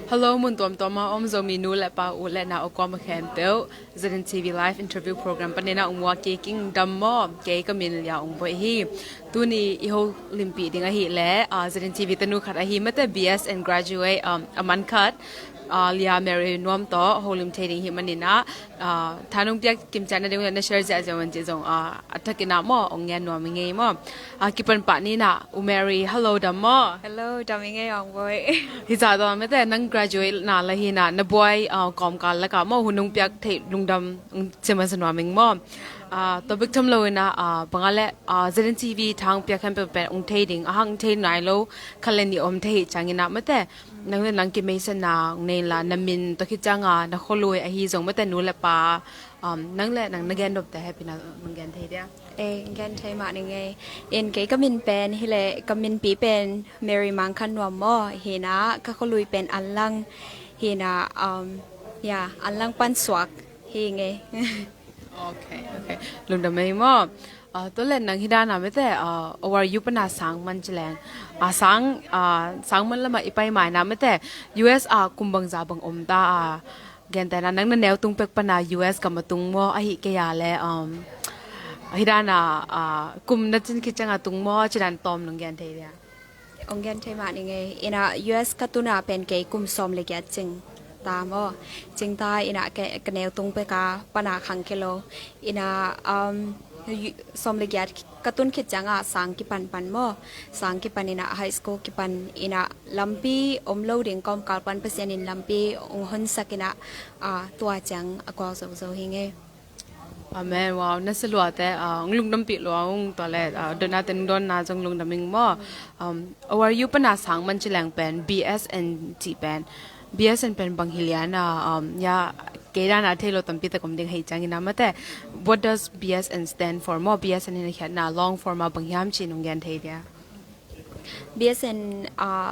Hello, Muntuam Zomi nu lepa ule na okwa makento Zntv live interview program panina umwa keking dammo ke kamin ya Nuamboih hi tuni iho limpi dinga hi le Zntv tanu khat hi mate BSN graduate aman khat lia Mary Nuam to Holimna trading hi manina thanung pyak kim chana ding na share ja jawan je jong athakina mo ongyan Nuamingei mo kipan pa ni na Mary hello dammo Hello, Damingay Nuamboih. hi za do me te nang graduate na la hi na boy kom kal la ka mo hunung pyak thei lungdam chema sanwa ming mo to big tham lo na bangale Zntv thang pyak kham pe ong thei ding ahang thei nai lo khalen ni om thei changina mate nang le nang ki me san na nei la namin to ki changa na kholoi a hi jong mate nu la pa nang le nang nagen dop te happy na mangen thei dia Gan thay mà ngay in cái min pen hi le min pi pen Mary mang khan nuam mo hi na ka khului pen an lang hi na ya an lang pan swak hi ngay. Okay lungdam mai mo to le nang hidana mate over you pana sang man chlang sang man lama ipai mai na mate US kumbang za bang omda gen ta na nang na neo tung pek pana US kamatung mo ahi ke ya le hidana kum na chin ki changa tung mo chiran tom nong gen thei dia Ông gan thay mà ngay ina US katuna pen cái kum som le kya ching ta mo ching ta ina cái neo tung pe ka pana khang kilo ina som le kya katun khit changa sang ki pan mo sang ki pan ina high school ki pan ina lampi loading kom kalpan percent in lampi ong hon sakina tua chang akwa zo hi nge Amen wow nasalwa te nglung dam pi lo ang to le dona ten don na jong lung daming mo our you pana sang man chilang pen BSN ti pen BSN pen bang hiliana ya keda na thelo tampi ta kom ding hei changina mate what does BSN stand for mo BSN in khat na long form bang yam chi nong gen thei dia BSN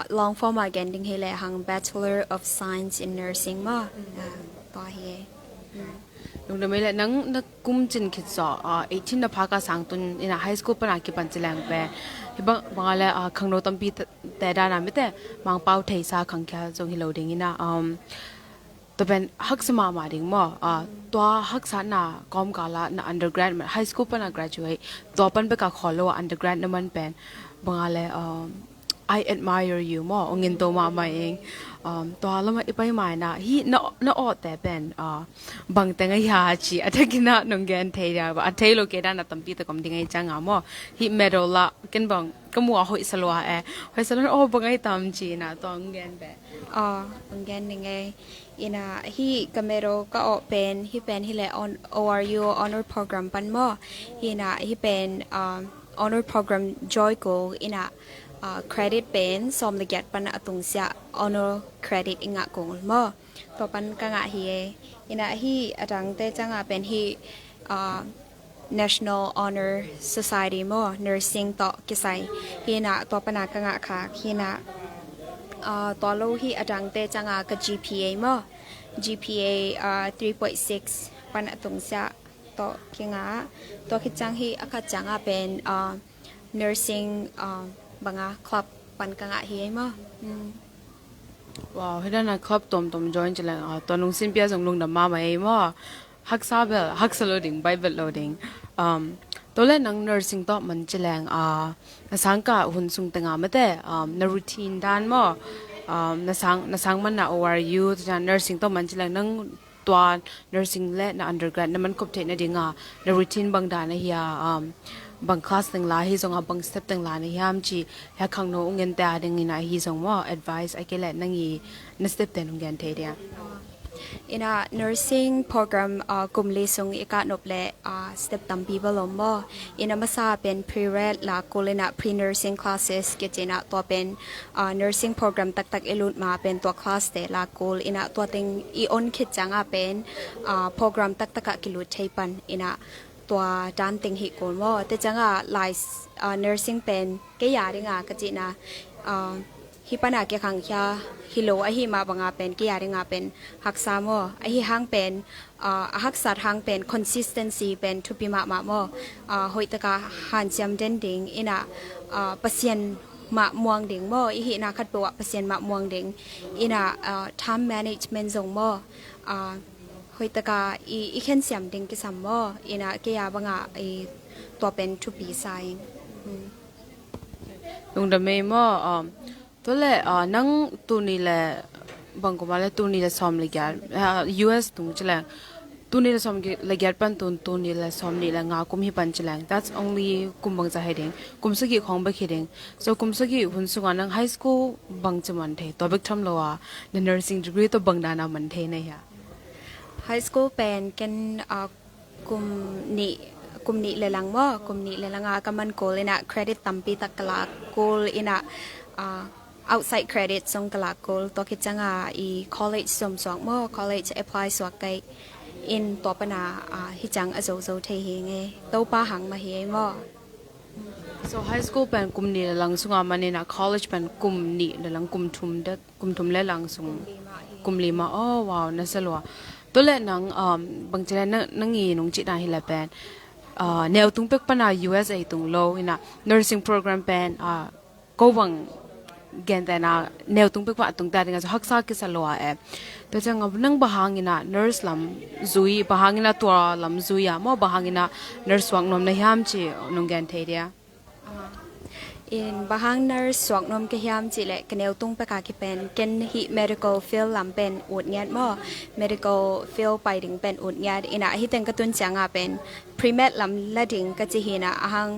long form again ding hele hang Bachelor of Science in Nursing mo to hi nung na mele nang kum chin khit so 18 na phaka sang tun ina high school pana ki pan chilang pe hibang bangala khangno tampi te da na mete mang pau thei sa khang kya jong hi loading ina to ben hak sama ma ding mo to hak sa na kom kala na undergrad high school pana graduate to pan be ka kholo undergrad na man pen bangale I admire you mo ongin to ma eng to lama ipai mai na hi na o te ben bang te nga ya chi athakina nonggen thei ya ba athei lo ke da na tampi ta kom dingai changa mo hi medal la ken bang kamwa hoi salwa hoi salwa o bangai tam chi na to ngen be ông gan ngay ina hi kamero ka o pen hi pen hi le on ORU honor program pan mo hi na hi pen honor program joy ko ina credit pen som le get pan atung sia honor credit inga kong mo to pan ka nga hi ina hi atang te changa pen hi National Honor Society mo nursing to kisai hi na to pana ka nga kha hi na to lo hi atang te changa ka GPA mo GPA 3.6 pan atung sia to kinga to kichang hi akha changa pen nursing banga club pan ka nga hi mo wow hidana club tom join chilang to nung sin pia jong lung da ma mai mo hak sa bel hak loading bible loading to le nang nursing to man chilang nasangka hun sung tanga mate na routine dan mo nasang man na ORU ta nursing to man chilang nang twa nursing le na undergrad na man kop the na dinga na routine bang da na hiya bang class teng la hi zonga bang step teng la na yam chi ya khang no ngen ta ding ina hi zong mo advice I ke le nangi na step ten ngen the dia ina nursing program kumli sung ika nople step tampi balombo ina masa pen pre-read la kolena pre-nursing classes kitina to pen nursing program tak elut ma pen to class te la kol ina to ting I on khit changa pen program tak kilut theipan ina to dan ting hi kol mo te changa lai nursing pen ke ya ringa kachina hi pana ke khang kya hilo a hi ma banga pen ki yari nga pen haksa mo a hi hang pen haksat hang pen consistency pen to pi ma mo hoi taka han cham den ding ina pasien มะม่วงเด้งบ่อีหินาคัดประวัติเปอร์เซ็นต์มะม่วงเด้งอีน่ะtime management ซงบ่หอยตะกาอีเข็นเสียมเด้งกิซัมบ่อีน่ะเกียบังอ่ะไอตัวเป็นทุปีไซลุงดำเมย์มั่วตัวเล่นั่งตัวนี้แหละบางคนมาเลยตัวนี้แหละซ้อมเลยแกUS ตุงเจริญตัวนี้แหละซ้อมเลยแกปันตัวนี้แหละซ้อมนี่แหละงากุมฮิปันเจริญ that's only กุมบางจะให้เด้งกุมสกิของเบกให้เด้ง so กุมสกิหุ่นสุวรรณนั่ง high school บางจะมันเทตัวเบกทำโลว่าใน nursing degree ตัวบางดานามันเทเนี่ย high school เป็นกันกลุ่มนี้เลยลังบ่กลุ่มนี้เลยลังก็มันโกเลยนะเครดิตตัมปีตะกลาโกลอินะoutside credit ส่งกลาโกลตัวคิดจังอี college สมสองบ่ college apply สวกไกอินตัวปนาฮิจังอโซเทเฮงตัวป้าหังมาเฮงบ่ so high school เป็นกลุ่มนี้เลยลังสุงามันเนี่ยนะ college เป็นกลุ่มนี้เลยลังกลุ่มทุมเลยลังสุงกลุ่มลีมาอ๋อว้าวน่าสลัวตัวเล่นนังบางทีนังยีนงจิตนาฮิลาเป็นแนวตุงเป็กปนา USA ตุงโลอินะ nursing program เป็นก็วังเกณฑ์แต่นะแนวตุงเป็กว่าตุงแต่ยังจะฮักษากิสลัวแต่จังกับนังบะฮังอินะ nurse ลำซุยบะฮังอินะตัวลำซุยมั่วบะฮังอินะ nurse วังนมในยามจีนงเกณฑ์เทียอินบาง nurse สวกนมกะยามจิเลกะแนวตุงปะกาคิเป็นเกนฮิ medical field ลำเป็นอุดเงียดบ่ medical field ไปถึงเป็นอุดเงียดอินะฮิเต็งกะตุนจังเป็น pre-med ลำละถึงกะจิหินะหัง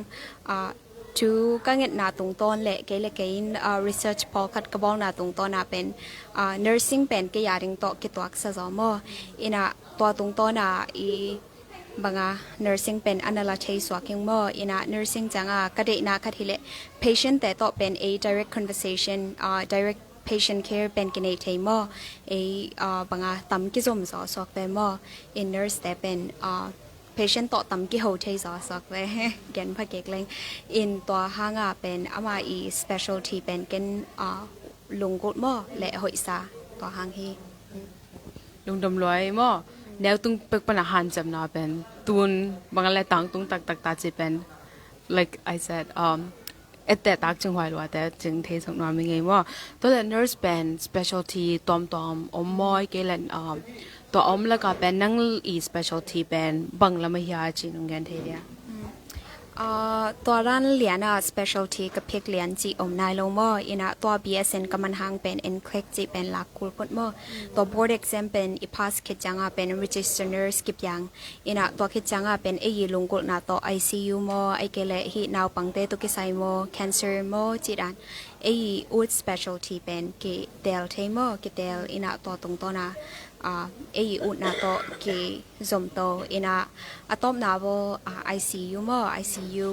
จูก็เงินนาตุงต้นเละเกลเกนresearch พอคัดกระบอกนาตุงต้นเป็นnursing เป็นกะยาถึงโตกิตัวอักษรมออินะตัวตุงต้นอีบางnursing เป็น analysis สวกิงบ่อินะ nursing จังกะเดนาคัดฮิเล patient แต่ต่อเป็น a direct conversation direct patient care เป็นกินเอทีมบางตำกิจมสอสอกเป็นบ่ in nurse แต่เป็นpatient ต่อตำกิโฮเทสอสอกเลยแกนพะเกกเลง in ตัวห้างเป็นอามาอี specialty เป็นกันลุงกุดบ่และหอยซาตัวห้างฮีลุงดำรวยมั่วแนวตุงเป็กปนาหันจำนาเป็นตุนบางอะไรต่างตุงตักตาจีเป็น like I saidแต่ตักจังหวะว่าแต่จึงเทสังนวมีไงว่าตัว nurse เป็น specialty ตอมอมมอยเกลันตัวอมแล้วก็เป็นนั่งอี specialty เป็นบังละไม่ยาจีนงเงินเทียตัวร้านเหรียญspecialty กับเพียกเหรียญจีอมนายลงบ่อินะตัว BSN กำมันหางเป็น NCLEX จีเป็นหลักคุลพดบ่ตัว board exam เป็น IPAS คิดจังเป็น register nurse กิบยังอินะตัวคิดจังเป็นลงกุลนาตัว ICU บ่ไอเกเลฮีนาวปังเตตุกิไซบ่ cancer บ่จีดันอุด specialty เป็นกิเดลเทมบ่กิเดลอินะตัวตรงตัวนะอุดนาโตกิซอมโตอินะอะตอมนาโบICU มอ ICU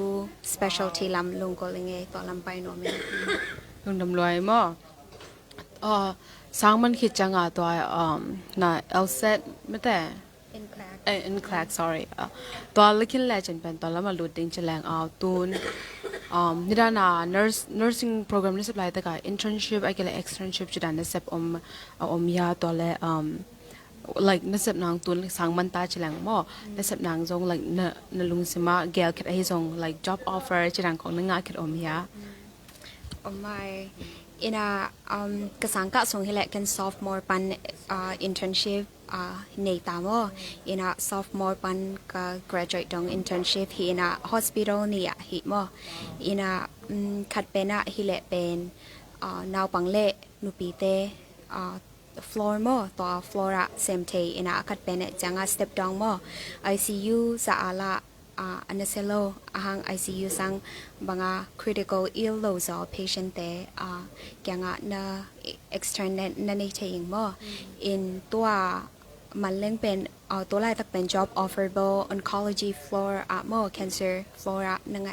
specialty ลำลงก็เลยไงตัวลำไปโนเมลุงดำรวยมั่วสร้างมันคิดจังตัวน่ะ LSAT ไม่แต่NCLEX sorry ตัวเล็กขึ้นแลจนเป็นตัวละมาหลุดดิ้งแฉลงตูนนี่ด้านnursing program นี่สิบหลายแต่ก็ internship ไอ้ก็เลย externship จุดนั้นนี่สิบยาตัวละ like นี่สิบนางตูนสร้างมันตาแฉลงมั่วนี่สิบนางทรง like นลุงสิมาเกลคิดไอ้ทรง like job offer จุดนั้นของนึงคิดยาไม่อินะกระสังกะส่งให้แหละกัน sophomore ปันinternshipในตามว่าอินะ sophomore ปันก็ graduate ดอง internship ฮีนะ hospital นี่ฮีมั่วอินะคัดเป็นฮีแหละเป็นนาวปังเละนุปีเตfloor มั่วตัว floor same day อินะคัดเป็นจัง step down มั่ว ICU สะอาละอันนั้นเซลล์หาง ICU สังบาง critical ill loss of patient แต่ยังนะ external นั่นเองบ่ in ตัวมันเล่นเป็นตัวแรกเป็น job offerable oncology floor มั่ว cancer floor นั่งไง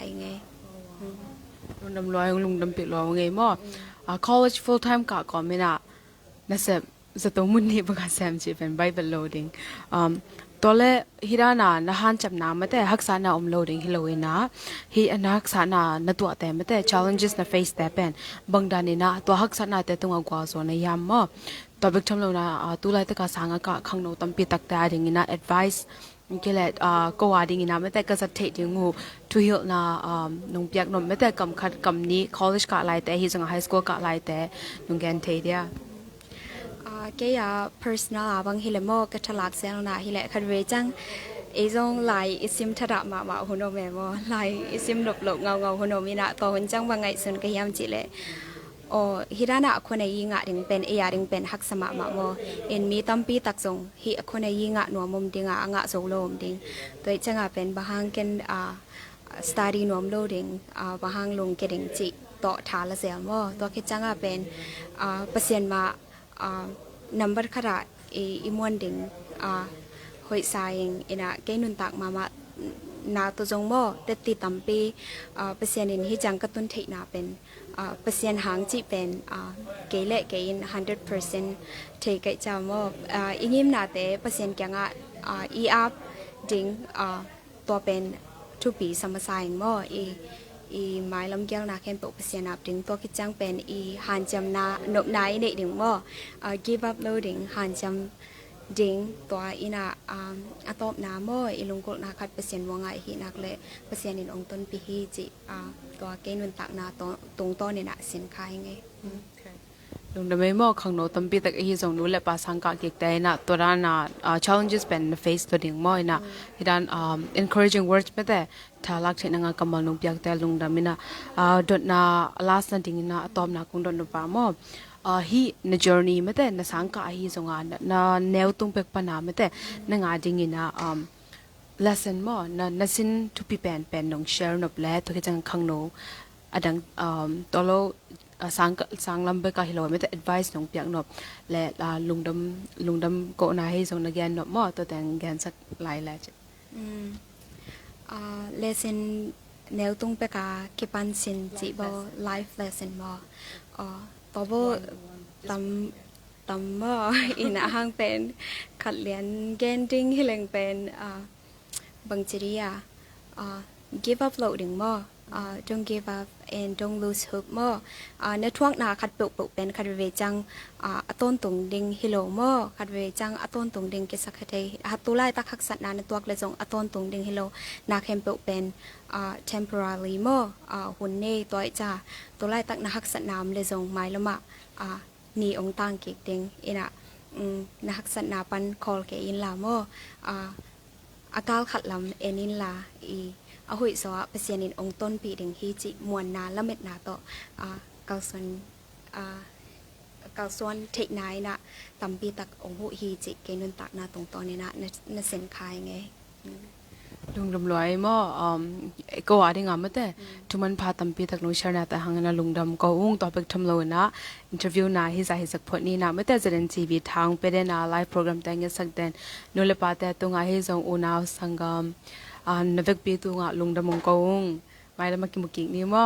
ลุงดำรวยลุงดำปิดรอไงมั่วcollege full time ก็ไม่น่ะนั่นเสร็จจะต้องมุ่งนี้ประกาศแซมจีเป็น Bible loading ตัวเล่ฮิรานานะฮันจับน้ำไม่แต่ฮักษานาโหลดดิ้งฮิโลเอนะฮีอันฮักษานาณตัวแต่ไม่แต่ challenges นะ face แต่เป็นบางด้านนี่นะตัวฮักษานาแต่ตัวกว่าส่วนในยามมั้งตัวเบิกทำเรานะตัวไล่ตะกาสังกะขังโนตั้มปีตักแต่ดิ้งนะ advice ก็เลยก็ว่าดิ้งนะไม่แต่ก็จะเทดิ้งหูทุยนะนุ่งเปียกนมไม่แต่กำคัดกำนี้ college กะไล่แต่ฮีจัง high school กะไล่แต่นุ่งแกนเทเดียแกอยาก personal บางฮิเลโมก็ฉลาดเสียงนะฮิเลคันเวจังไอ้จงไลอิซิมทระมาหุ่นโอแม่บ่ไลอิซิมหลบเงาหุ่นโอมีนะต่อหุ่นจังบางไงส่วนก็ยามจิเลโอฮิรานะคนในยิงะถึงเป็นเอียถึงเป็นฮักสมะมาบ่เอ็นมีตั้มปีตักทรงฮิคนในยิงะหนัวมุมดิงะงะโซโลมดิงตัวจังเป็นบางกันstudy นวมโลดิงบางลงเกดิงจิต่อทาละเสียบ่ตัวคิดจังเป็นเปอร์เซ็นต์มาnumber ขนาดอีมวนดิงหอยสายอินะแกนุนตักมานาตัวจงบ่แต่ติดตั้มปีเปอร์เซ็นต์นี้จังกระตุ้นเทนาเป็นเปอร์เซ็นต์หางจีเป็นเกลเกน100%เทกจามอีงิมนาเตเปอร์เซ็นต์แกงอีอัพดิงตัวเป็นทุปีสมสายบ่อีไม้ลำเกี้ยวนาแค่เป็นเปอร์เซ็นต์นับดิงตัวคิดจังเป็นอีหันจำนานบนายเด็กดิงบ่give up loading หันจำดิงตัวอีน่ะอะตอบน้ำบ่อีลงกดนาคัดเปอร์เซ็นต์ว่าไงฮีนักเลยเปอร์เซ็นต์ในองต้นปีฮีจิตัวเกณฑ์วันตักนาตรงต้นเนี่ยนะสินค้าไงลงดไม่มอขังโนตั้มปีตักฮีส่งนู้นแหละภาษาอังกฤษเก่งแต่นะตัวด้านน่ะ challenges เป็น face ตัวดิ่งมอนะที่ด้าน encouraging words ไม่แต่ถ้าลักเช่นงานกำมันลงเปียกแต่ลงดไม่นะดดนะ last นั่นดิ่งนะตอบนะคงดดนปามอฮีใน journey ไม่แต่ในสังกัดฮีส่งงานนะแนวตรงเป็กปนาไม่แต่ในงานดิ่งนะlesson มอนะสินทุกปีเป็นน้อง share นบแล้วตัวที่จังขังโนอดังตัวเราsang lambe ka hilo me advice nong piak nop le lungdam ko na he song na gyan nop mo to tang gyan sak lai la che lesson แนวตรงไปกาคิปันสินจิบ life lesson บ่ตบตำบ่อินะหางเป็นขัดเรียนเกนดิ้งฮิเลงเป็นบางจริยาgive up loading บ่don't give up and don't lose hope บ่ในช่วงนาคัดปุเป็นคัดเวจังต้นตุงดิงฮิโลบ่คัดเวจังต้นตุงดิงกิสักเทหัตตุไลตักหักสัตนาในตัวกระจงต้นตุงดิงฮิโลนาเข้มปุเป็นtemporarily บ่หุ่นเน่ตัวจ้าตัวไลตักนาหักสัตนามเลยจงหมายละมะนี่องตังเกกดิงอินะนาหักสัตนาปัน call เกอินลาบ่อากาลขัดลำเอนินลาเอาหุ่ยสวะเปอร์เซ็นต์องต้นปีดึงฮีจิมวนนาละเม็ดนาต่อเกาส่วนเทคนายนะตำปีตักองหุ่ยฮีจิเกนุนตักนาตรงตอนนี้นะนเส้นคายไงลงดำลอยมอก็ว่าได้งามไม่แต่ทุมันพาตำปีตักน้องชนะแต่หางนะลงดำก็อุ้งต่อไปทำเลยนะอินเทอร์วิวนะฮิซาฮิสักพอนี้นะไม่แต่จะเดินทีวีทางไปได้นะไลฟ์โปรแกรมแต่งยังสักเดินโนเลปาแต่ตรงอาฮิซงอุนาวสังกามนเวกปีตัวงะลงดำมงกงไม่ละมากินบุกินี่มอ